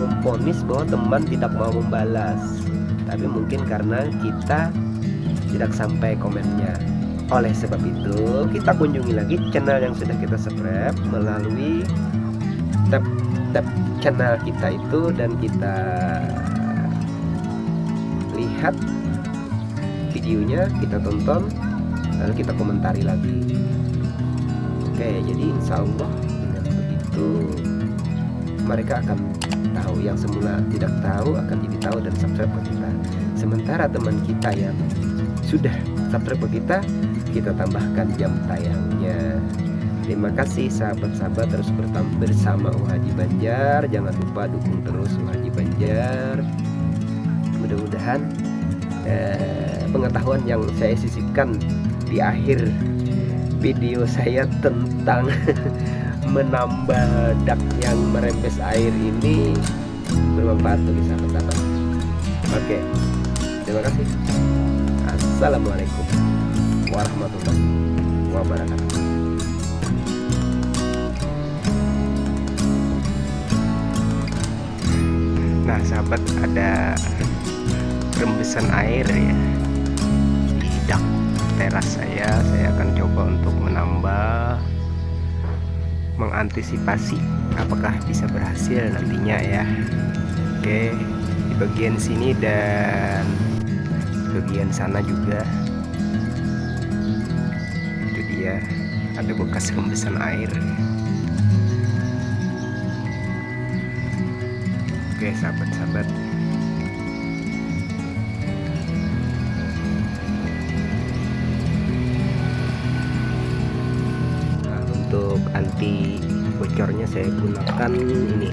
memvonis bahwa teman tidak mau membalas, tapi mungkin karena kita tidak sampai komennya. Oleh sebab itu, kita kunjungi lagi channel yang sudah kita subscribe melalui tab channel kita itu, dan kita lihat videonya, kita tonton, lalu kita komentari lagi. Oke, jadi insya Allah dengan begitu mereka akan tahu, yang semula tidak tahu akan jadi tahu dan subscribe ke kita. Sementara teman kita yang sudah subscribe ke kita tambahkan jam tayangnya. Terima kasih sahabat-sahabat, terus bersama Haji Banjar. Jangan lupa dukung terus Haji Banjar. Mudah-mudahan pengetahuan yang saya sisipkan di akhir video saya tentang menambah dak yang merembes air ini bermanfaat bagi sahabat-sahabat. Oke, terima kasih. Assalamualaikum warahmatullahi wabarakatuh. Nah sahabat, ada rembesan air ya di dak teras saya akan coba untuk menambah, mengantisipasi apakah bisa berhasil nantinya ya. Oke, di bagian sini dan bagian sana juga itu dia ada bekas rembesan air. Oke sahabat-sahabat, nah, untuk anti bocornya saya gunakan ini.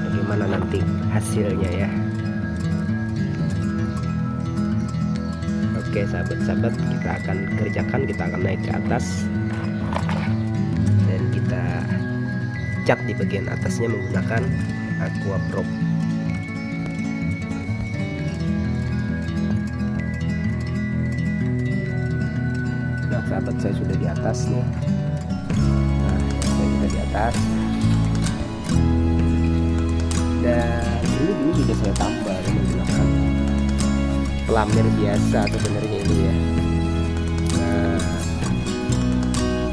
Bagaimana nanti hasilnya ya. Oke sahabat-sahabat, kita akan kerjakan, kita akan naik ke atas dan kita cat di bagian atasnya menggunakan Aqua Prop. Nah sahabat, saya sudah di atas nih. Nah saya sudah di atas, dan ini dulu sudah saya tambah dengan menggunakan pelamir biasa sebenarnya ini ya. Nah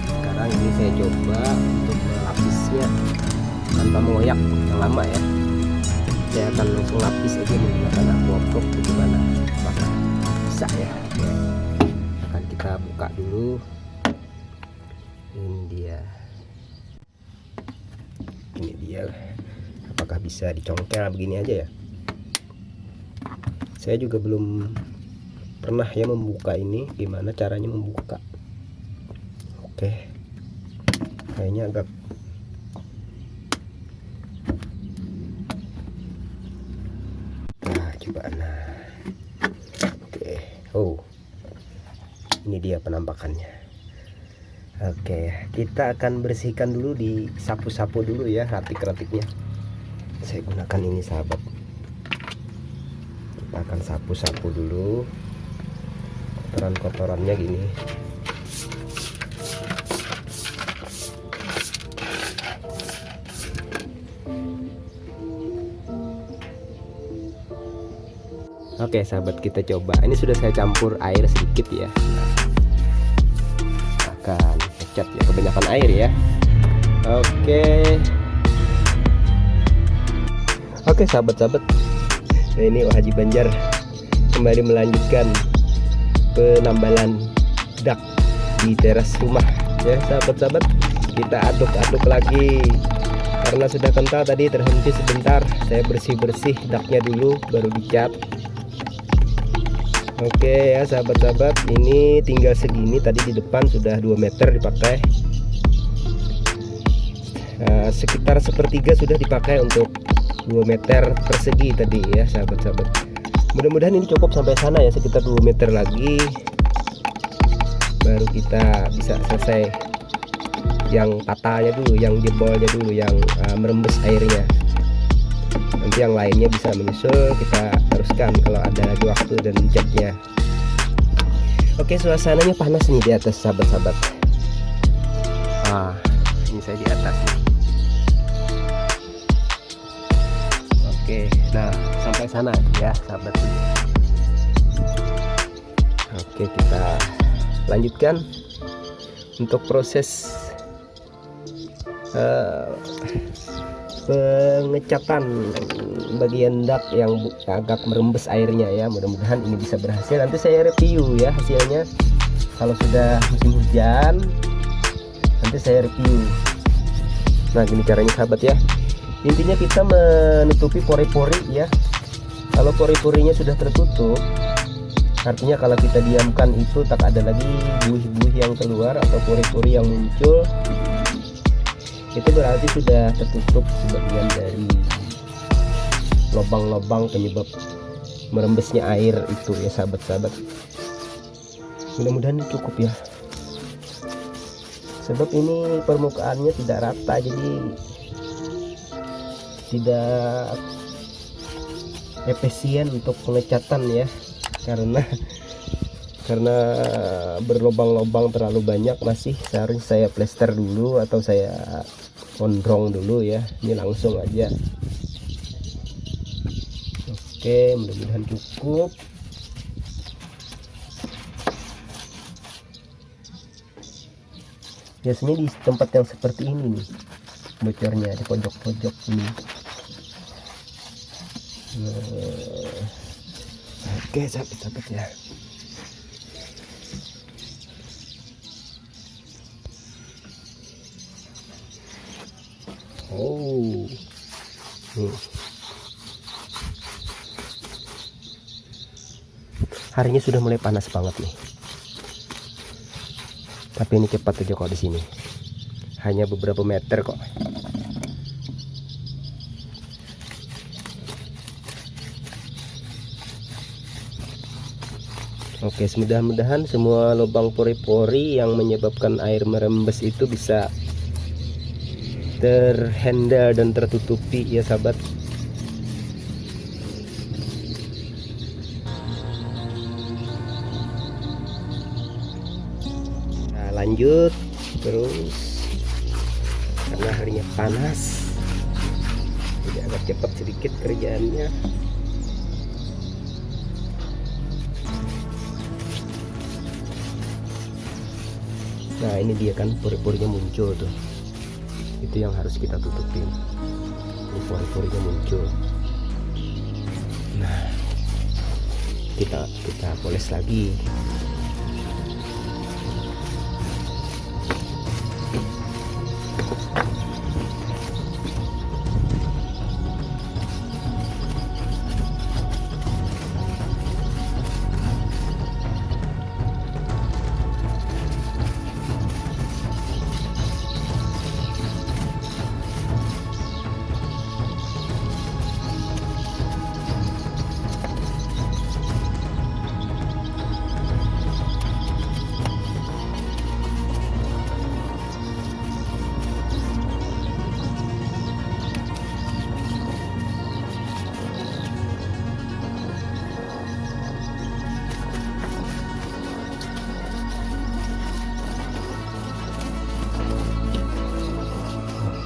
sekarang ini saya coba untuk melapisnya tanpa mengoyak yang lama ya. Saya akan langsung lapis aja menggunakan Aqua Prop. Bagaimana, apakah bisa ya? Oke, akan kita buka dulu. Ini dia apakah bisa dicongkel begini aja ya. Saya juga belum pernah ya membuka ini, gimana caranya membuka. Oke, kayaknya agak coba. Nah oke, oh ini dia penampakannya. Oke, kita akan bersihkan dulu, di sapu-sapu dulu ya ratik-ratiknya. Saya gunakan ini sahabat, kita akan sapu-sapu dulu kotoran-kotorannya gini. Oke sahabat, kita coba. Ini sudah saya campur air sedikit ya. Akan cat ya, kebanyakan air ya. Oke sahabat-sahabat, nah, ini Haji Banjar kembali melanjutkan penambalan dak di teras rumah ya sahabat-sahabat. Kita aduk-aduk lagi karena sudah kental tadi, terhenti sebentar. Saya bersih-bersih daknya dulu baru dicat. Oke ya sahabat-sahabat, ini tinggal segini, tadi di depan sudah 2 meter dipakai. Sekitar sepertiga sudah dipakai untuk 2 meter persegi tadi ya sahabat-sahabat. Mudah-mudahan ini cukup sampai sana ya, sekitar 2 meter lagi baru kita bisa selesai yang patahnya dulu, yang jebolnya dulu, yang merembes airnya. Nanti yang lainnya bisa menyusul, kita teruskan kalau ada lagi waktu dan catnya. Oke, suasananya panas nih di atas sahabat-sahabat. Ini saya di atas nih. sana ya sahabat. Oke, kita lanjutkan untuk proses pengecatan bagian dak yang agak merembes airnya ya. Mudah-mudahan ini bisa berhasil. Nanti saya review ya hasilnya. Kalau sudah musim hujan nanti saya review. Nah, gini caranya sahabat ya. Intinya kita menutupi pori-pori ya. Kalau pori-porinya sudah tertutup, artinya kalau kita diamkan itu tak ada lagi buih-buih yang keluar atau pori-pori yang muncul, itu berarti sudah tertutup sebagian dari lubang-lubang penyebab merembesnya air itu ya sahabat-sahabat. Mudah-mudahan cukup ya, sebab ini permukaannya tidak rata, jadi tidak efisien untuk pengecatan ya, karena berlubang-lubang terlalu banyak. Masih seharusnya saya plester dulu atau saya gondrong dulu ya. Ini langsung aja. Oke, mudah-mudahan cukup. Biasanya di tempat yang seperti ini nih bocornya, di pojok-pojok ini. Oke sahabat-sahabat ya. Oh, harinya sudah mulai panas banget nih. Tapi ini cepat aja kok di sini. Hanya beberapa meter kok. Oke, mudah-mudahan semua lubang pori-pori yang menyebabkan air merembes itu bisa terhandle dan tertutupi ya sahabat. Nah, lanjut terus karena harinya panas, jadi agak cepat sedikit kerjaannya. Nah, ini dia kan pori-porinya muncul tuh. Itu yang harus kita tutupin. Ini pori-porinya muncul. Nah, kita poles lagi.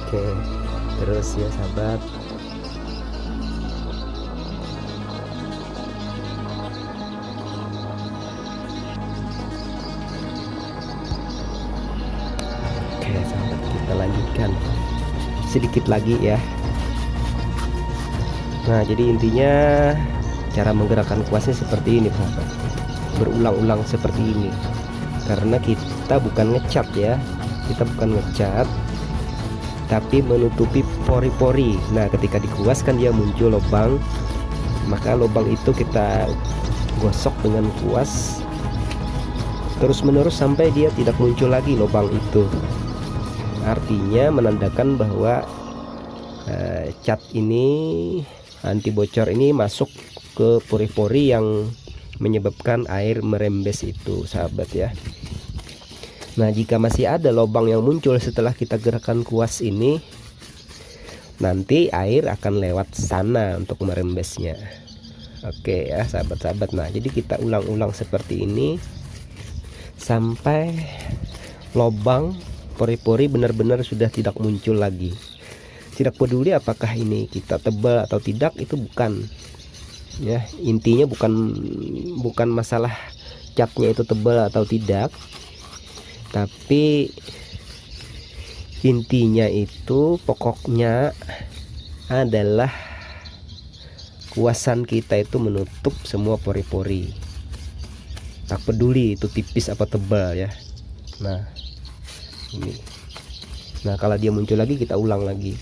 Oke, terus ya sahabat. Oke sahabat, kita lanjutkan sedikit lagi ya. Nah, jadi intinya cara menggerakkan kuasnya seperti ini sahabat, berulang-ulang seperti ini. Karena kita bukan ngecat ya, kita bukan ngecat, tapi menutupi pori-pori. Nah, ketika dikuas kan dia muncul lubang, maka lubang itu kita gosok dengan kuas terus menerus sampai dia tidak muncul lagi lubang itu. Artinya menandakan bahwa cat ini, anti bocor ini masuk ke pori-pori yang menyebabkan air merembes itu sahabat ya. Nah, jika masih ada lubang yang muncul setelah kita gerakan kuas ini, nanti air akan lewat sana untuk merembesnya. Oke ya sahabat-sahabat. Nah, jadi kita ulang-ulang seperti ini sampai lubang pori-pori benar-benar sudah tidak muncul lagi. Tidak peduli apakah ini kita tebal atau tidak, itu bukan. ya. Intinya bukan masalah catnya itu tebal atau tidak, tapi intinya itu pokoknya adalah kuasan kita itu menutup semua pori-pori, tak peduli itu tipis apa tebal ya. Nah ini, nah kalau dia muncul lagi kita ulang lagi,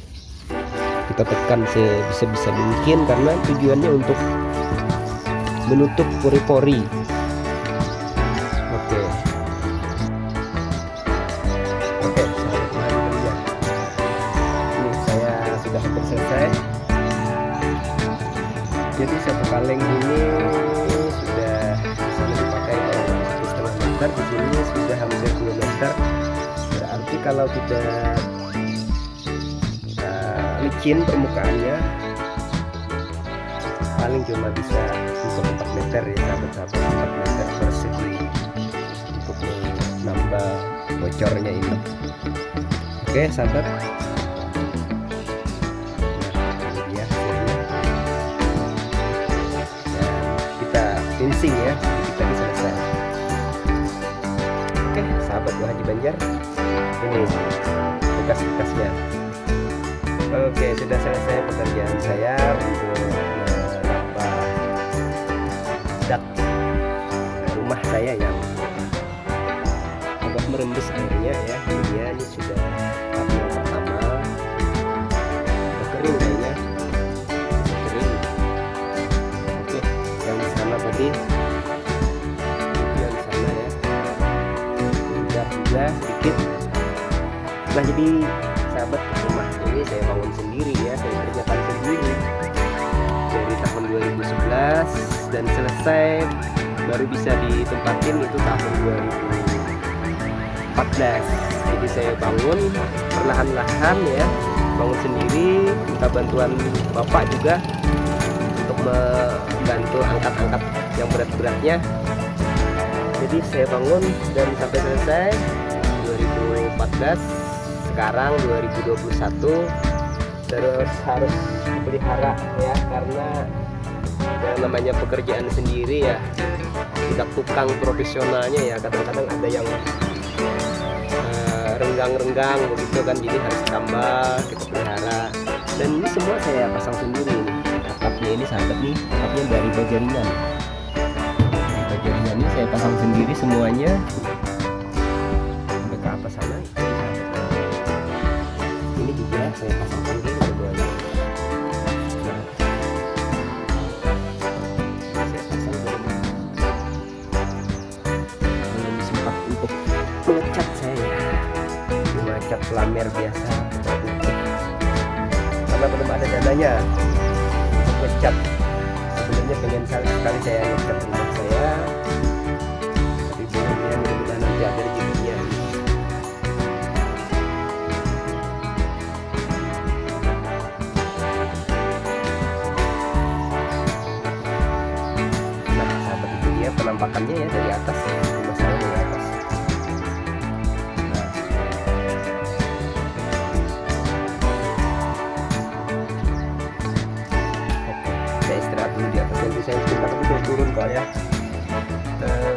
kita tekan sebisa mungkin karena tujuannya untuk menutup pori-pori. Oke, sahabat kerja, ini saya sudah hampir selesai. Jadi satu kaleng ini sudah bisa dipakai 1,5 meter, di sini sudah hampir 2 meter. Berarti kalau tidak licin permukaannya, paling cuma bisa 4 meter ya sahabat-sahabat, 4 meter persegi untuk menambah bocornya ini. Oke sahabat, finishing ya, kita bisa selesai. Oke sahabat Bu Haji Banjar, ini bekas-bekasnya. Oke, sudah selesai pekerjaan saya untuk menambah dak rumah saya yang agak merembes airnya ya. Ini sudah tahap yang pertama, udah kering kayaknya, kering. Oke, yang di sana tadi, yang di sana ya, udah sedikit. Nah jadi sahabat, rumah ini saya bangun sendiri ya, saya kerjakan sendiri dari tahun 2011 dan selesai baru bisa ditempatin itu tahun 2014. Jadi saya bangun perlahan-lahan ya, bangun sendiri, minta bantuan bapak juga untuk membantu angkat-angkat yang berat-beratnya. Jadi saya bangun dan sampai selesai 2014. Sekarang 2021 terus harus pelihara ya, karena yang namanya pekerjaan sendiri ya, tidak tukang profesionalnya ya, kadang-kadang ada yang renggang-renggang begitu kan, jadi harus tambah kita pelihara. Dan ini semua saya pasang sendiri nih, atapnya ini sahabat nih, atapnya dari bajaringan. Bajaringan ini saya pasang sendiri semuanya sampai ke atas sana. Ini juga saya pasang sendiri semuanya. Nah, saya pasang dari belum sempat untuk mengecat saya, cuma cat pelamer biasa karena belum ada dananya untuk ngecat. Sebenarnya pengen sekali saya ngecat rumah saya, tapi belum ya, mudah-mudahan nanti ada rezekinya. Penampakannya ya dari atas, rumah saya dari atas. Nah, oke, saya istirahat dulu di atas, nanti saya sebentar lagi saya turun kok ya.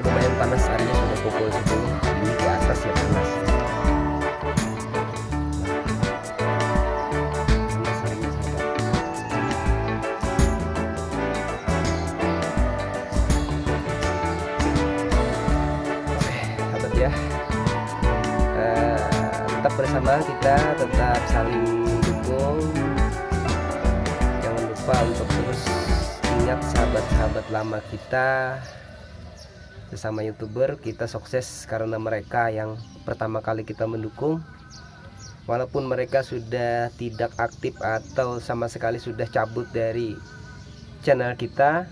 Lumayan panas, harinya sudah pukul 10, ini di atas ya panas. Ya, tetap bersama kita, tetap saling dukung. Jangan lupa untuk terus ingat sahabat-sahabat lama kita, sesama YouTuber. Kita sukses karena mereka yang pertama kali kita mendukung. Walaupun mereka sudah tidak aktif atau sama sekali sudah cabut dari channel kita,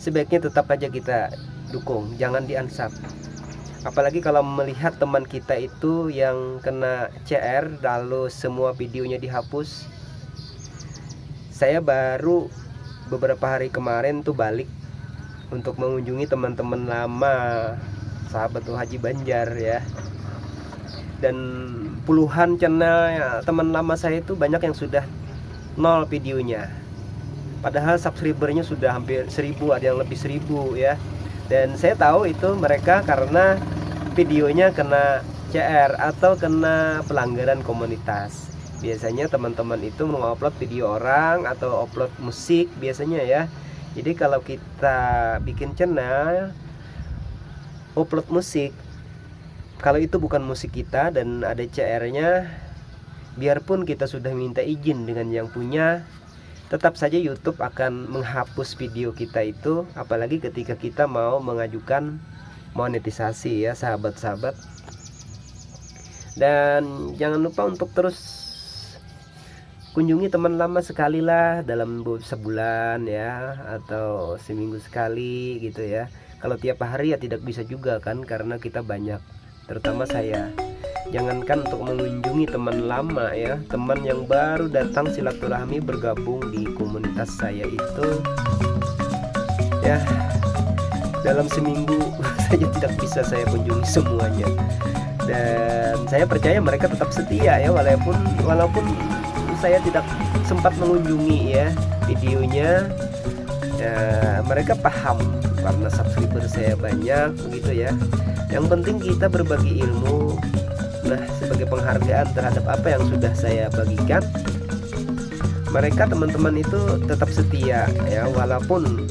sebaiknya tetap aja kita dukung, jangan di-unsub. Apalagi kalau melihat teman kita itu yang kena CR lalu semua videonya dihapus. Saya baru beberapa hari kemarin tuh balik untuk mengunjungi teman-teman lama sahabat tuh Haji Banjar ya, dan puluhan channel ya, teman lama saya itu banyak yang sudah nol videonya. padahal subscribernya sudah hampir 1000, ada yang lebih 1000 ya. Dan saya tahu itu mereka karena videonya kena CR atau kena pelanggaran komunitas. Biasanya teman-teman itu mengupload video orang atau upload musik biasanya ya. Jadi kalau kita bikin channel upload musik, kalau itu bukan musik kita dan ada CR-nya, biarpun kita sudah minta izin dengan yang punya, tetap saja YouTube akan menghapus video kita itu, apalagi ketika kita mau mengajukan monetisasi ya sahabat-sahabat. Dan jangan lupa untuk terus kunjungi teman lama sekali lah dalam sebulan ya, atau seminggu sekali gitu ya. Kalau tiap hari ya tidak bisa juga kan, karena kita banyak, terutama saya. Jangankan untuk mengunjungi teman lama ya, teman yang baru datang silaturahmi bergabung di komunitas saya itu ya, dalam seminggu saja tidak bisa saya kunjungi semuanya. Dan saya percaya mereka tetap setia ya, walaupun saya tidak sempat mengunjungi ya videonya ya, mereka paham karena subscriber saya banyak begitu ya. Yang penting kita berbagi ilmu. Nah, sebagai penghargaan terhadap apa yang sudah saya bagikan, mereka teman-teman itu tetap setia ya, walaupun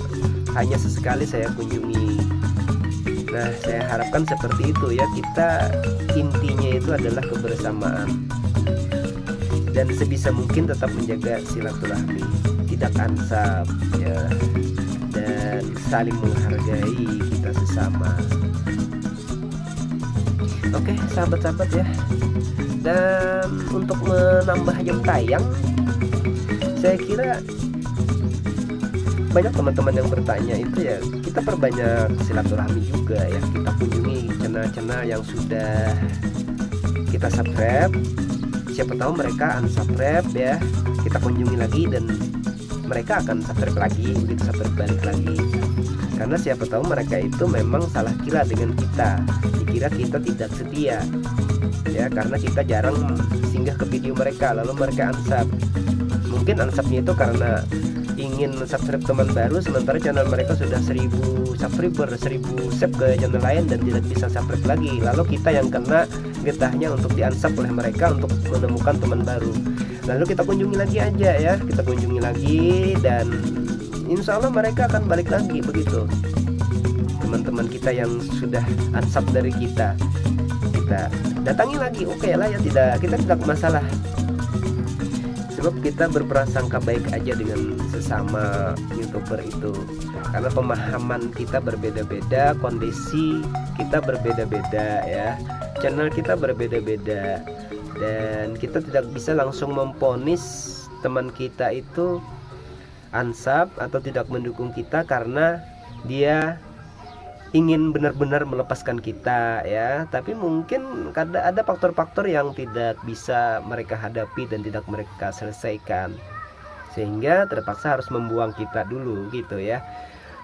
hanya sesekali saya kunjungi. Nah, saya harapkan seperti itu ya. Kita intinya itu adalah kebersamaan dan sebisa mungkin tetap menjaga silaturahmi, tidak ansap ya, dan saling menghargai kita sesama. Oke sahabat-sahabat ya. Dan untuk menambah jam tayang, saya kira banyak teman-teman yang bertanya itu ya, kita perbanyak silaturahmi juga ya. Kita kunjungi channel-channel yang sudah kita subscribe, siapa tahu mereka unsubscribe ya, kita kunjungi lagi dan mereka akan subscribe lagi, begitu subscribe balik lagi. Karena siapa tahu mereka itu memang salah kira dengan kita, dikira kita tidak setia ya, karena kita jarang singgah ke video mereka, lalu mereka unsub. Mungkin unsubnya itu karena ingin subscribe teman baru, sementara channel mereka sudah 1000 subscriber, 1000 sub ke channel lain dan tidak bisa subscribe lagi. Lalu kita yang kena getahnya untuk di unsub oleh mereka untuk menemukan teman baru. Lalu kita kunjungi lagi aja ya, kita kunjungi lagi dan insya Allah mereka akan balik lagi begitu. Teman-teman kita yang sudah unsub dari kita datangi lagi, oke lah ya, kita tidak masalah. Sebab kita berprasangka baik aja dengan sesama YouTuber itu, karena pemahaman kita berbeda-beda, kondisi kita berbeda-beda ya, channel kita berbeda-beda, dan kita tidak bisa langsung memponis teman kita itu unsub atau tidak mendukung kita karena dia ingin benar-benar melepaskan kita ya. Tapi mungkin ada faktor-faktor yang tidak bisa mereka hadapi dan tidak mereka selesaikan, sehingga terpaksa harus membuang kita dulu gitu ya.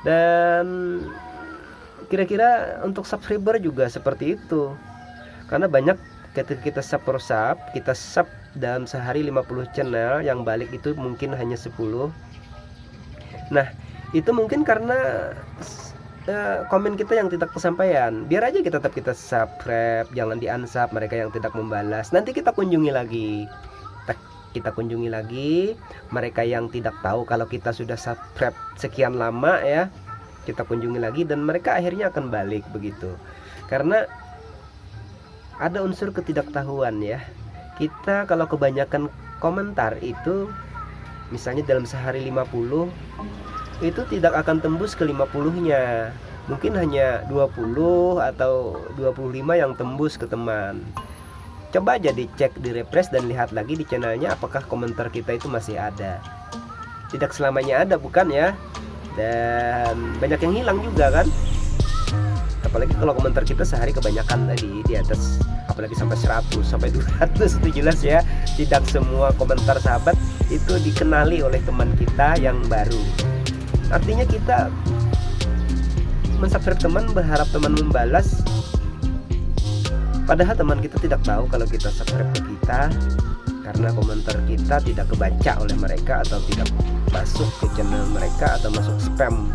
Dan kira-kira untuk subscriber juga seperti itu, karena banyak ketika kita kita sub dalam sehari 50 channel, yang balik itu mungkin hanya 10. Nah itu mungkin karena komen kita yang tidak kesampaian. Biar aja kita subscribe, jangan di unsub mereka yang tidak membalas. Nanti kita kunjungi lagi, mereka yang tidak tahu kalau kita sudah subscribe sekian lama ya, kita kunjungi lagi dan mereka akhirnya akan balik begitu. Karena ada unsur ketidaktahuan ya. Kita kalau kebanyakan komentar itu, misalnya dalam sehari 50, itu tidak akan tembus ke 50-nya, mungkin hanya 20 atau 25 yang tembus ke teman. Coba aja dicek, di refresh dan lihat lagi di channelnya apakah komentar kita itu masih ada. Tidak selamanya ada bukan ya, dan banyak yang hilang juga kan. Apalagi kalau komentar kita sehari kebanyakan tadi di atas, apalagi sampai 100 sampai 200, itu jelas ya, tidak semua komentar sahabat itu dikenali oleh teman kita yang baru. Artinya kita mensubscribe teman, berharap teman membalas, padahal teman kita tidak tahu kalau kita subscribe ke kita, karena komentar kita tidak kebaca oleh mereka atau tidak masuk ke channel mereka atau masuk spam,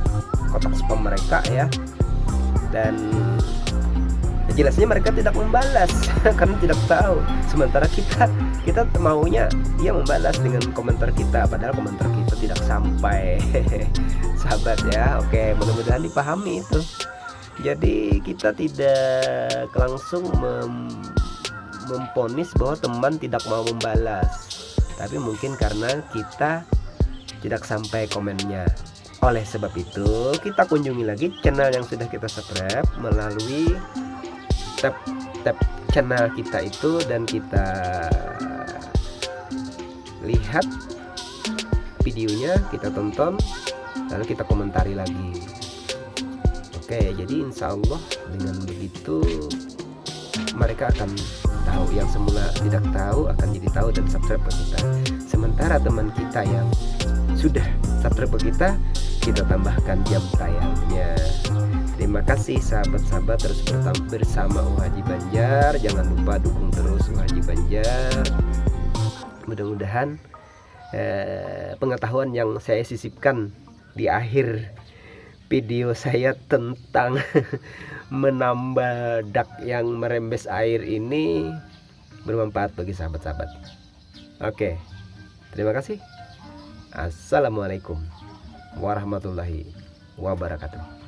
kotak spam mereka ya. Dan jelasnya mereka tidak membalas karena tidak tahu. Sementara kita maunya dia membalas dengan komentar kita, padahal komentar kita tidak sampai. Sahabat ya, oke, mudah-mudahan dipahami itu. Jadi kita tidak langsung memponis bahwa teman tidak mau membalas, tapi mungkin karena kita tidak sampai komennya. Oleh sebab itu kita kunjungi lagi channel yang sudah kita subscribe melalui tab channel kita itu, dan kita lihat videonya, kita tonton, lalu kita komentari lagi. Oke, jadi insya Allah dengan begitu mereka akan tahu, yang semula tidak tahu akan jadi tahu dan subscribe ke kita. Sementara teman kita yang sudah subscribe ke kita tambahkan jam tayangnya. Terima kasih sahabat-sahabat, terus bersama Haji Banjar. Jangan lupa dukung terus Haji Banjar. Mudah-mudahan pengetahuan yang saya sisipkan di akhir video saya tentang menambah dak yang merembes air ini bermanfaat bagi sahabat-sahabat. Oke, terima kasih. Assalamualaikum warahmatullahi wabarakatuh.